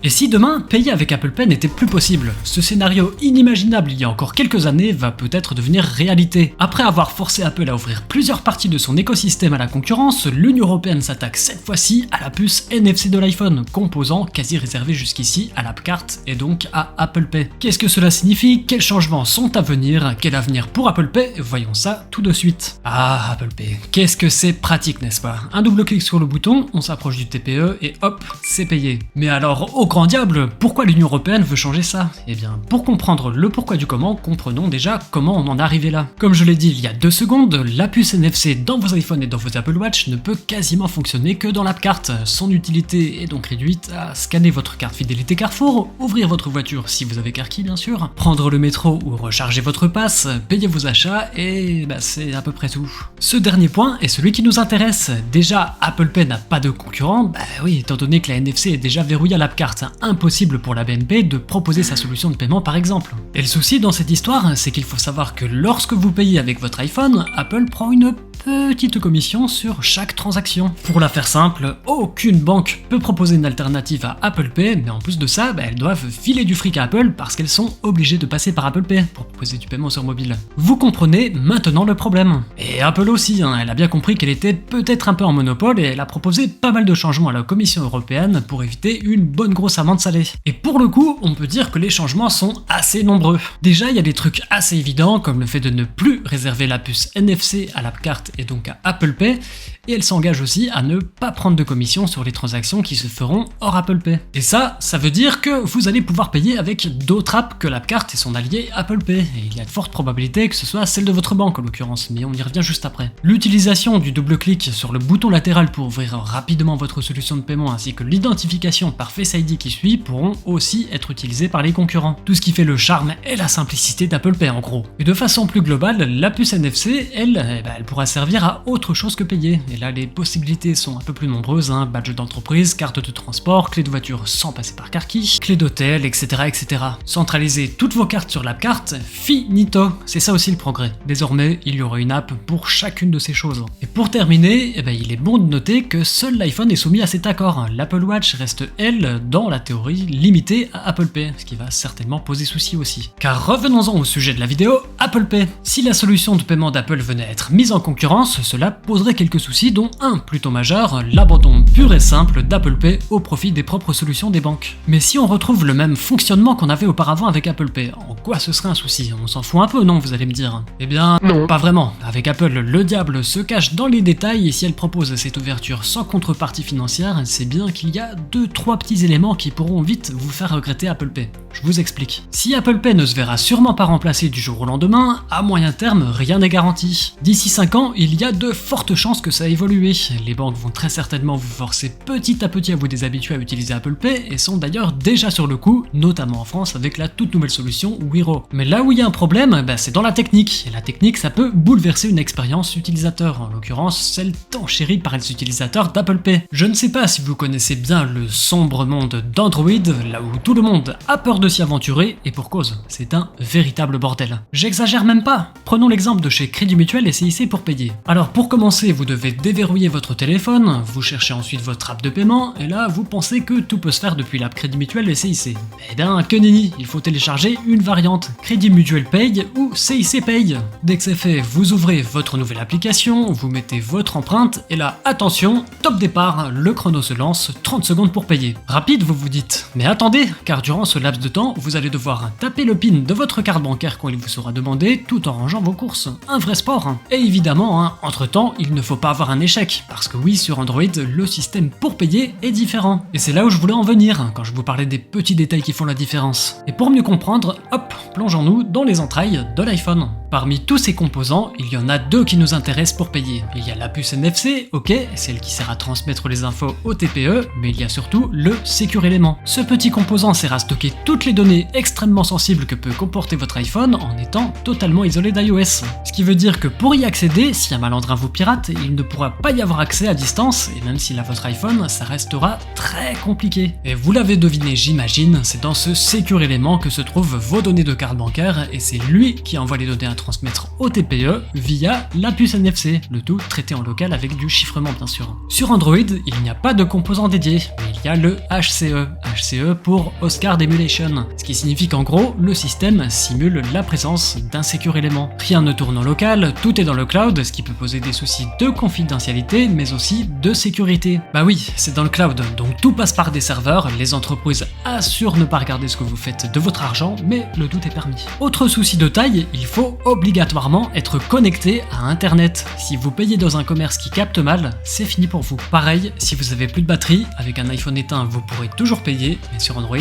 Et si demain, payer avec Apple Pay n'était plus possible? Ce scénario inimaginable il y a encore quelques années va peut-être devenir réalité. Après avoir forcé Apple à ouvrir plusieurs parties de son écosystème à la concurrence, l'Union Européenne s'attaque cette fois-ci à la puce NFC de l'iPhone, composant quasi réservé jusqu'ici à l'App Carte et donc à Apple Pay. Qu'est-ce que cela signifie? Quels changements sont à venir? Quel avenir pour Apple Pay? Voyons ça tout de suite. Ah, Apple Pay, qu'est-ce que c'est pratique, n'est-ce pas? Un double clic sur le bouton, on s'approche du TPE et hop, c'est payé. Mais alors, au grand diable, pourquoi l'Union Européenne veut changer ça? Eh bien, pour comprendre le pourquoi du comment, comprenons déjà comment on en est arrivé là. Comme je l'ai dit il y a 2 secondes, la puce NFC dans vos iPhones et dans vos Apple Watch ne peut quasiment fonctionner que dans l'App Carte. Son utilité est donc réduite à scanner votre carte fidélité Carrefour, ouvrir votre voiture si vous avez Carkey bien sûr, prendre le métro ou recharger votre passe, payer vos achats et c'est à peu près tout. Ce dernier point est celui qui nous intéresse. Déjà, Apple Pay n'a pas de concurrent, oui, étant donné que la NFC est déjà verrouillée à l'App Carte. Impossible pour la BNP de proposer sa solution de paiement par exemple. Et le souci dans cette histoire, c'est qu'il faut savoir que lorsque vous payez avec votre iPhone, Apple prend une petite commission sur chaque transaction. Pour la faire simple, aucune banque peut proposer une alternative à Apple Pay, mais en plus de ça, elles doivent filer du fric à Apple parce qu'elles sont obligées de passer par Apple Pay pour proposer du paiement sur mobile. Vous comprenez maintenant le problème. Et Apple aussi, elle a bien compris qu'elle était peut-être un peu en monopole et elle a proposé pas mal de changements à la Commission européenne pour éviter une bonne grosse amende salée. Et pour le coup, on peut dire que les changements sont assez nombreux. Déjà, il y a des trucs assez évidents comme le fait de ne plus réserver la puce NFC à l'App Carte et donc à Apple Pay, et elle s'engage aussi à ne pas prendre de commission sur les transactions qui se feront hors Apple Pay. Et ça veut dire que vous allez pouvoir payer avec d'autres apps que l'App Carte et son allié Apple Pay, et il y a de fortes probabilités que ce soit celle de votre banque en l'occurrence, mais on y revient juste après. L'utilisation du double clic sur le bouton latéral pour ouvrir rapidement votre solution de paiement ainsi que l'identification par Face ID qui suit pourront aussi être utilisés par les concurrents. Tout ce qui fait le charme et la simplicité d'Apple Pay en gros. Et de façon plus globale, la puce NFC, elle pourra servir à autre chose que payer. Et là, les possibilités sont un peu plus nombreuses, badge d'entreprise, carte de transport, clé de voiture sans passer par Carkey, clé d'hôtel, etc. Centraliser toutes vos cartes sur l'App Carte, finito. C'est ça aussi le progrès. Désormais, il y aura une app pour chacune de ces choses. Et pour terminer, il est bon de noter que seul l'iPhone est soumis à cet accord. L'Apple Watch reste, elle, dans la théorie, limitée à Apple Pay, ce qui va certainement poser souci aussi. Car revenons-en au sujet de la vidéo, Apple Pay. Si la solution de paiement d'Apple venait à être mise en concurrence, cela poserait quelques soucis, dont un plutôt majeur, l'abandon pur et simple d'Apple Pay au profit des propres solutions des banques. Mais si on retrouve le même fonctionnement qu'on avait auparavant avec Apple Pay, en quoi ce serait un souci? On s'en fout un peu, non, vous allez me dire? Eh bien, non, pas vraiment. Avec Apple, le diable se cache dans les détails et si elle propose cette ouverture sans contrepartie financière, c'est bien qu'il y a 2-3 petits éléments qui pourront vite vous faire regretter Apple Pay. Je vous explique. Si Apple Pay ne se verra sûrement pas remplacé du jour au lendemain, à moyen terme, rien n'est garanti. D'ici 5 ans, il y a de fortes chances que ça a évolué. Les banques vont très certainement vous forcer petit à petit à vous déshabituer à utiliser Apple Pay et sont d'ailleurs déjà sur le coup, notamment en France avec la toute nouvelle solution Wero. Mais là où il y a un problème, c'est dans la technique. Et la technique, ça peut bouleverser une expérience utilisateur, en l'occurrence celle tant chérie par les utilisateurs d'Apple Pay. Je ne sais pas si vous connaissez bien le sombre monde d'Android, là où tout le monde a peur de s'y aventurer, et pour cause, c'est un véritable bordel. J'exagère même pas. Prenons l'exemple de chez Crédit Mutuel et CIC pour payer. Alors pour commencer, vous devez déverrouiller votre téléphone, vous cherchez ensuite votre app de paiement, et là vous pensez que tout peut se faire depuis l'app Crédit Mutuel et CIC. Eh bien que nenni, il faut télécharger une variante, Crédit Mutuel Pay ou CIC Pay. Dès que c'est fait, vous ouvrez votre nouvelle application, vous mettez votre empreinte, et là, attention, top départ, le chrono se lance, 30 secondes pour payer. Rapide, vous vous dites. Mais attendez, car durant ce laps de temps, vous allez devoir taper le PIN de votre carte bancaire quand il vous sera demandé, tout en rangeant vos courses. Un vrai sport. Et évidemment, entre-temps, il ne faut pas avoir un échec, parce que oui, sur Android, le système pour payer est différent. Et c'est là où je voulais en venir, quand je vous parlais des petits détails qui font la différence. Et pour mieux comprendre, hop, plongeons-nous dans les entrailles de l'iPhone. Parmi tous ces composants, il y en a 2 qui nous intéressent pour payer. Il y a la puce NFC, ok, celle qui sert à transmettre les infos au TPE, mais il y a surtout le Secure Element. Ce petit composant sert à stocker toutes les données extrêmement sensibles que peut comporter votre iPhone en étant totalement isolé d'iOS. Ce qui veut dire que pour y accéder, si un malandrin vous pirate, il ne pourra pas y avoir accès à distance, et même s'il a votre iPhone, ça restera très compliqué. Et vous l'avez deviné, j'imagine, c'est dans ce Secure Element que se trouvent vos données de carte bancaire, et c'est lui qui envoie les données à transmettre au TPE via la puce NFC, le tout traité en local avec du chiffrement bien sûr. Sur Android, il n'y a pas de composant dédié, mais il y a le HCE pour Oscar Emulation, ce qui signifie qu'en gros, le système simule la présence d'un secure élément. Rien ne tourne en local, tout est dans le cloud, ce qui peut poser des soucis de confidentialité, mais aussi de sécurité. Bah oui, c'est dans le cloud, donc tout passe par des serveurs, les entreprises assurent ne pas regarder ce que vous faites de votre argent, mais le doute est permis. Autre souci de taille, il faut obligatoirement être connecté à Internet. Si vous payez dans un commerce qui capte mal, c'est fini pour vous. Pareil, si vous avez plus de batterie, avec un iPhone éteint, vous pourrez toujours payer, mais sur Android,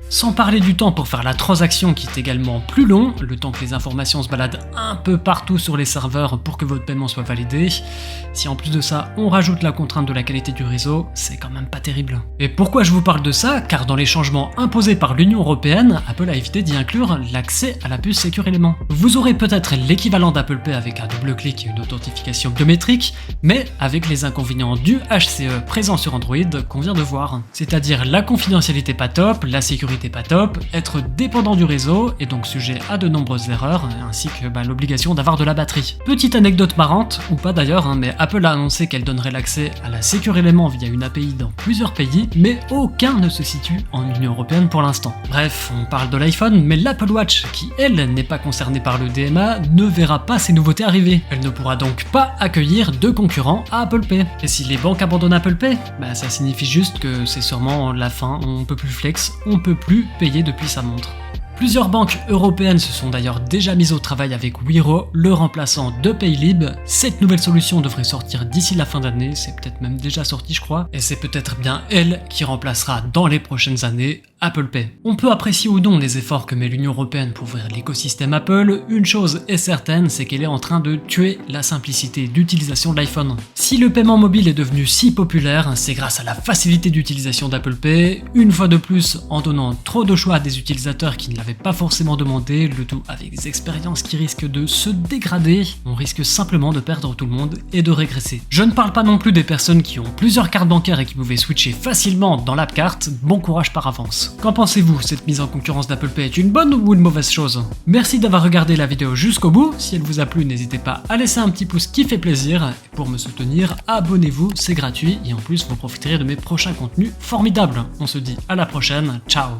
Sans parler du temps pour faire la transaction qui est également plus long, le temps que les informations se baladent un peu partout sur les serveurs pour que votre paiement soit validé. Si en plus de ça, on rajoute la contrainte de la qualité du réseau, c'est quand même pas terrible. Et pourquoi je vous parle de ça? Car dans les changements imposés par l'Union Européenne, Apple a évité d'y inclure l'accès à la puce Secure Element. Vous aurez peut-être l'équivalent d'Apple Pay avec un double clic et une authentification biométrique, mais avec les inconvénients du HCE présent sur Android qu'on vient de voir. C'est-à-dire la confidentialité pas top, la sécurité pas top, être dépendant du réseau et donc sujet à de nombreuses erreurs, ainsi que l'obligation d'avoir de la batterie. Petite anecdote marrante, ou pas d'ailleurs, mais Apple a annoncé qu'elle donnerait l'accès à la Secure Element via une API dans plusieurs pays, mais aucun ne se situe en Union Européenne pour l'instant. Bref, on parle de l'iPhone, mais l'Apple Watch, qui elle n'est pas concernée par le DMA, ne verra pas ces nouveautés arriver. Elle ne pourra donc pas accueillir de concurrents à Apple Pay. Et si les banques abandonnent Apple Pay, ça signifie juste que c'est sûrement la fin, on peut plus flex, on peut plus payer depuis sa montre. Plusieurs banques européennes se sont d'ailleurs déjà mises au travail avec Wero, le remplaçant de Paylib. Cette nouvelle solution devrait sortir d'ici la fin d'année, c'est peut-être même déjà sorti je crois, et c'est peut-être bien elle qui remplacera dans les prochaines années Apple Pay. On peut apprécier ou non les efforts que met l'Union Européenne pour ouvrir l'écosystème Apple, une chose est certaine, c'est qu'elle est en train de tuer la simplicité d'utilisation de l'iPhone. Si le paiement mobile est devenu si populaire, c'est grâce à la facilité d'utilisation d'Apple Pay, une fois de plus en donnant trop de choix à des utilisateurs qui ne l'avaient pas forcément demandé, le tout avec des expériences qui risquent de se dégrader, on risque simplement de perdre tout le monde et de régresser. Je ne parle pas non plus des personnes qui ont plusieurs cartes bancaires et qui pouvaient switcher facilement dans l'app carte, bon courage par avance. Qu'en pensez-vous? Cette mise en concurrence d'Apple Pay est une bonne ou une mauvaise chose? Merci d'avoir regardé la vidéo jusqu'au bout, si elle vous a plu n'hésitez pas à laisser un petit pouce qui fait plaisir, et pour me soutenir, abonnez-vous, c'est gratuit, et en plus vous profiterez de mes prochains contenus formidables. On se dit à la prochaine, ciao!